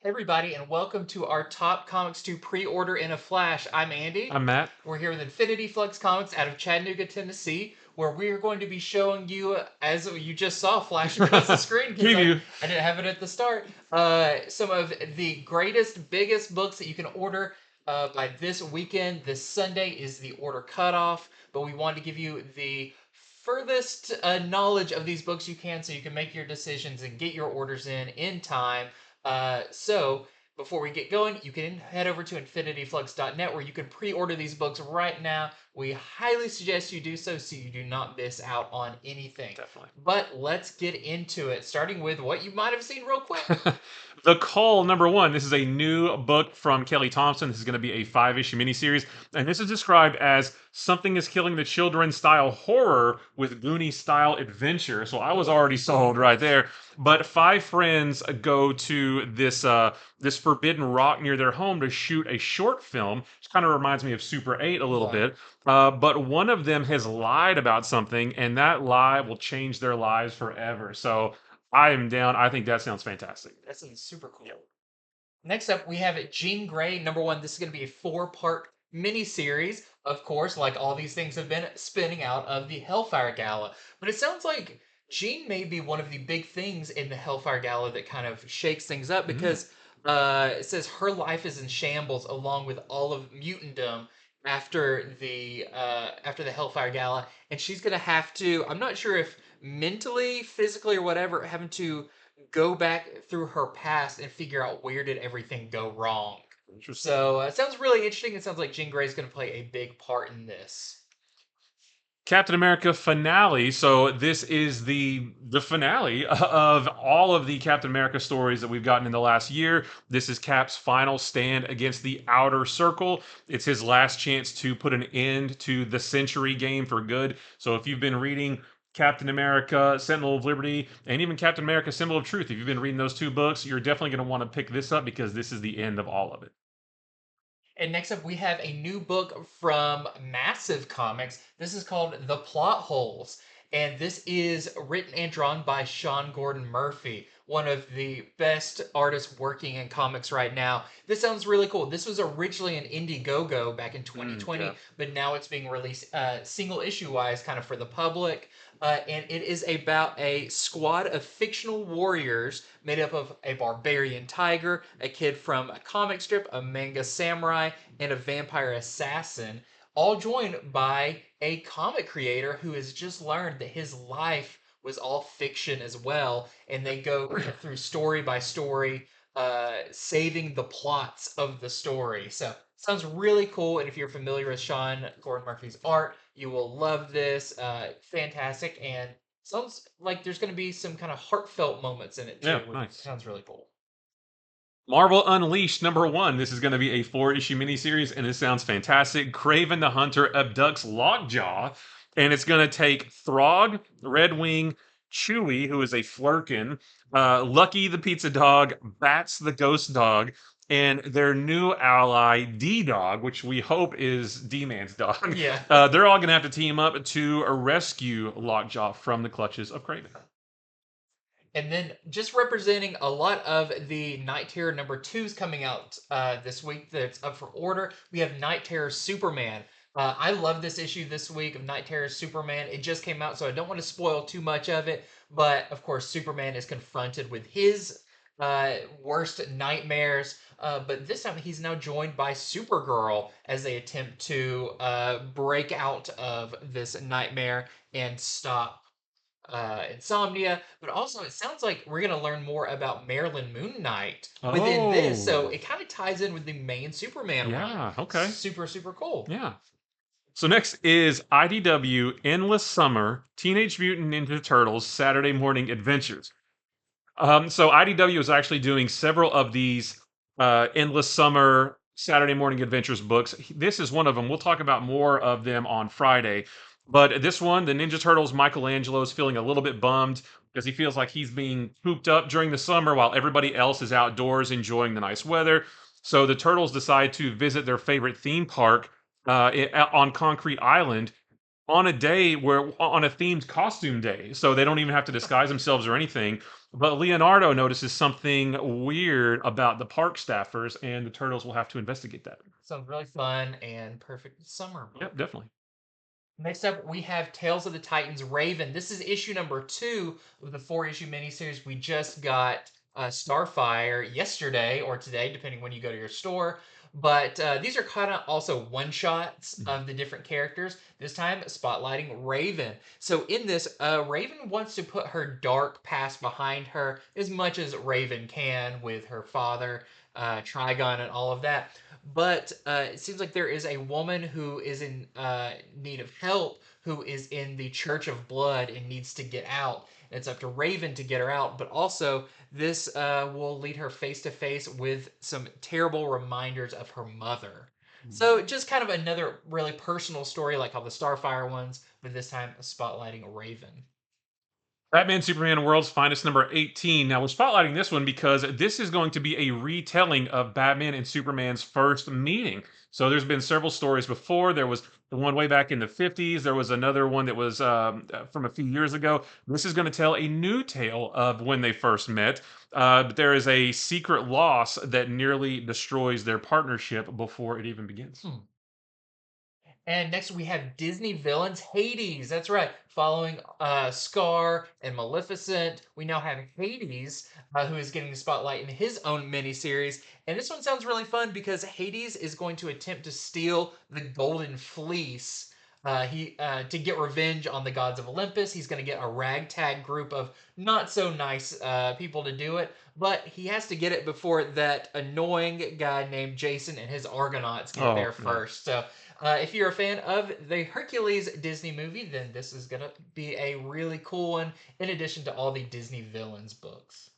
Everybody, and welcome to our top comics to pre-order in a flash. I'm Andy. I'm Matt. We're here with Infinity Flux Comics out of Chattanooga, Tennessee, where we are going to be showing you, as you just saw flash across the screen, because Preview. I didn't have it at the start, some of the greatest, biggest books that you can order by this weekend. This Sunday is the order cutoff, but we wanted to give you the furthest knowledge of these books you can so you can make your decisions and get your orders in time. So before we get going, you can head over to infinityflux.net where you can pre-order these books right now. We highly suggest you do so you do not miss out on anything. Definitely. But let's get into it, starting with what you might have seen real quick. The Cull #1. This is a new book from Kelly Thompson. This is going to be a 5-issue miniseries, and this is described as something is killing the children style horror with Goonie style adventure. So I was already sold right there. But 5 friends go to this forbidden rock near their home to shoot a short film, which kind of reminds me of Super 8 a little bit. But one of them has lied about something, and that lie will change their lives forever. So I am down. I think that sounds fantastic. That sounds super cool. Next up, we have Jean Grey #1. This is going to be a 4-part miniseries, of course, like all these things have been spinning out of the Hellfire Gala. But it sounds like Jean may be one of the big things in the Hellfire Gala that kind of shakes things up because it says her life is in shambles along with all of mutantdom after the Hellfire Gala, and she's gonna have to. I'm not sure if mentally, physically, or whatever, having to go back through her past and figure out where did everything go wrong. Interesting. So it sounds really interesting. It sounds like Jean Grey's going to play a big part in this. Captain America finale. So this is the finale of all of the Captain America stories that we've gotten in the last year. This is Cap's final stand against the Outer Circle. It's his last chance to put an end to the Century game for good. So if you've been reading Captain America, Sentinel of Liberty, and even Captain America, Symbol of Truth, if you've been reading those 2 books, you're definitely going to want to pick this up because this is the end of all of it. And next up, we have a new book from Massive Comics. This is called The Plot Holes. And this is written and drawn by Sean Gordon Murphy, one of the best artists working in comics right now. This sounds really cool. This was originally an Indiegogo back in 2020, but now it's being released single issue wise, kind of for the public. And it is about a squad of fictional warriors made up of a barbarian tiger, a kid from a comic strip, a manga samurai, and a vampire assassin, all joined by a comic creator who has just learned that his life was all fiction as well. And they go through story by story, saving the plots of the story. So sounds really cool. And if you're familiar with Sean Gordon Murphy's art, you will love this. Fantastic. And sounds like there's going to be some kind of heartfelt moments in it too. Yeah, which nice. Sounds really cool. Marvel Unleashed #1. This is going to be a 4-issue miniseries, and it sounds fantastic. Craven the Hunter abducts Lockjaw, and it's going to take Throg, Redwing, Chewie, who is a Flurkin, Lucky the Pizza Dog, Bats the Ghost Dog, and their new ally, D-Dog, which we hope is D-Man's dog. Yeah. They're all going to have to team up to rescue Lockjaw from the clutches of Craven. And then just representing a lot of the Night Terror #2s coming out this week that's up for order, we have Night Terror Superman. I love this issue this week of Night Terror Superman. It just came out, so I don't want to spoil too much of it. But of course, Superman is confronted with his worst nightmares. But this time, he's now joined by Supergirl as they attempt to break out of this nightmare and stop insomnia. But also, it sounds like we're going to learn more about Marilyn Moon Knight within this. So it kind of ties in with the main Superman run. Yeah, okay. Super, super cool. Yeah. So next is IDW Endless Summer Teenage Mutant Ninja Turtles Saturday Morning Adventures. So IDW is actually doing several of these Endless Summer Saturday Morning Adventures books. This is one of them. We'll talk about more of them on Friday. But this one, the Ninja Turtles, Michelangelo is feeling a little bit bummed because he feels like he's being cooped up during the summer while everybody else is outdoors enjoying the nice weather. So the Turtles decide to visit their favorite theme park on Concrete Island on a day on a themed costume day. So they don't even have to disguise themselves or anything. But Leonardo notices something weird about the park staffers, and the turtles will have to investigate that. Sounds really fun and perfect summer book. Yep, definitely. Next up, we have Tales of the Titans Raven. This is issue number 2 of the 4-issue miniseries. We just got Starfire yesterday or today, depending when you go to your store. But these are kind of also one shots Mhm. of the different characters, this time spotlighting Raven. So, in this, Raven wants to put her dark past behind her as much as Raven can with her father, Trigon, and all of that. But it seems like there is a woman who is in need of help, who is in the Church of Blood and needs to get out. And it's up to Raven to get her out, but also this will lead her face to face with some terrible reminders of her mother. So just kind of another really personal story, like all the Starfire ones, but this time spotlighting Raven. Batman Superman World's Finest number 18. Now, we're spotlighting this one because this is going to be a retelling of Batman and Superman's first meeting. So, there's been several stories before. There was the one way back in the 50s, there was another one that was from a few years ago. This is going to tell a new tale of when they first met. But there is a secret loss that nearly destroys their partnership before it even begins. Hmm. And next we have Disney villains Hades. That's right. Following Scar and Maleficent, we now have Hades, who is getting the spotlight in his own miniseries. And this one sounds really fun because Hades is going to attempt to steal the Golden Fleece. He to get revenge on the gods of Olympus. He's going to get a ragtag group of not so nice people to do it, but he has to get it before that annoying guy named Jason and his Argonauts get Oh, there yeah. first. So if you're a fan of the Hercules Disney movie, then this is going to be a really cool one, in addition to all the Disney villains books.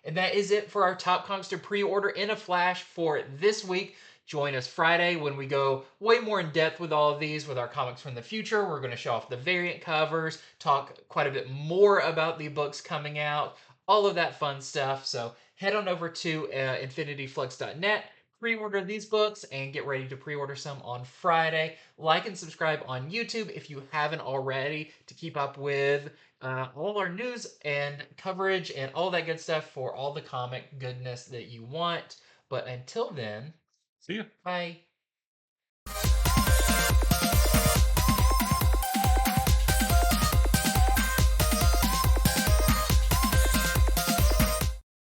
And that is it for our top comics to pre order in a flash for this week. Join us Friday when we go way more in depth with all of these with our comics from the future. We're going to show off the variant covers, talk quite a bit more about the books coming out, all of that fun stuff. So head on over to infinityflux.net, pre-order these books, and get ready to pre-order some on Friday. Like and subscribe on YouTube if you haven't already to keep up with all our news and coverage and all that good stuff for all the comic goodness that you want. But until then, See ya. bye.